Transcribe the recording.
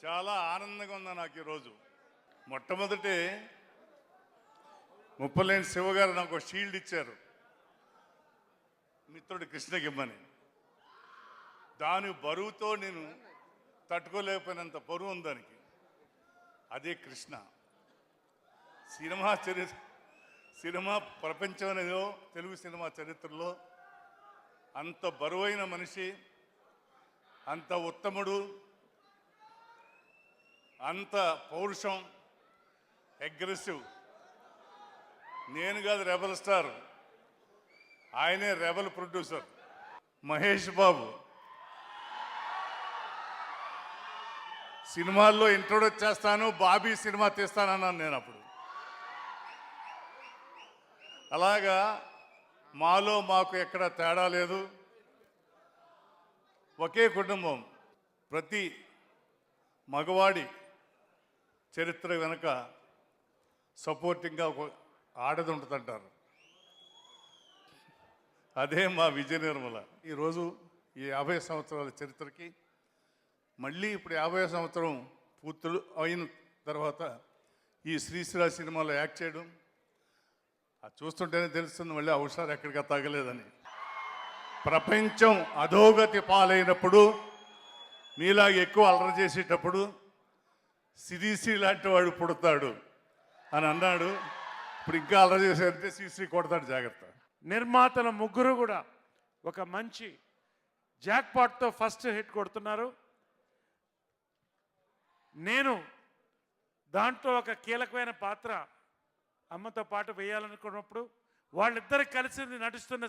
చాలా ఆనందంగా ఉంది నాకు ఈరోజు. మొట్టమొదటి ముప్పలేని శివగారు నాకు ఒక షీల్డ్ ఇచ్చారు, మిత్రుడు కృష్ణగిమ్మని. దాని బరువుతో నేను తట్టుకోలేకపోయినంత బరువు ఉంది దానికి. అదే కృష్ణ. సినిమా ప్రపంచం అనేదో తెలుగు సినిమా చరిత్రలో అంత బరువైన మనిషి, అంత ఉత్తముడు, అంత పౌరుషం, అగ్రెసివ్. నేను కాదు రెబల్ స్టార్, ఆయనే రెబల్ ప్రొడ్యూసర్. మహేష్ బాబు సినిమాల్లో ఇంట్రొడ్యూస్ చేస్తాను, బాబీ సినిమా తీస్తానన్నాను నేను అప్పుడు. అలాగా మాలో మాకు ఎక్కడ తేడా లేదు, ఒకే కుటుంబం. ప్రతి మగవాడి చరిత్ర వెనుక సపోర్టింగ్గా ఒక ఆడది ఉంటుందంటారు. అదే మా విజయ నిర్మల. ఈరోజు ఈ 50 సంవత్సరాల చరిత్రకి మళ్ళీ ఇప్పుడు 50 సంవత్సరం పూర్తులు అయిన తర్వాత ఈ శ్రీశ్రీ సినిమాలో యాక్ట్ చేయడం, అది చూస్తుంటేనే తెలుస్తుంది మళ్ళీ ఆ హుషారు ఎక్కడికి తగ్గలేదని. ప్రపంచం అధోగతి పాలైనప్పుడు, మీలాగా ఎక్కువ అలర చేసేటప్పుడు సిరిశ్రీ లాంటి వాడు పుడతాడు అని అన్నాడు. ఇప్పుడు ఇంకా అలర చేశారంటే శ్రీశ్రీ కొడతాడు, జాగ్రత్త. నిర్మాతల ముగ్గురు కూడా ఒక మంచి జాక్పాట్తో ఫస్ట్ హిట్ కొడుతున్నారు. నేను దాంట్లో ఒక కీలకమైన పాత్ర అమ్మతో పాటు వేయాలనుకున్నప్పుడు వాళ్ళిద్దరు కలిసి నడుస్తున్న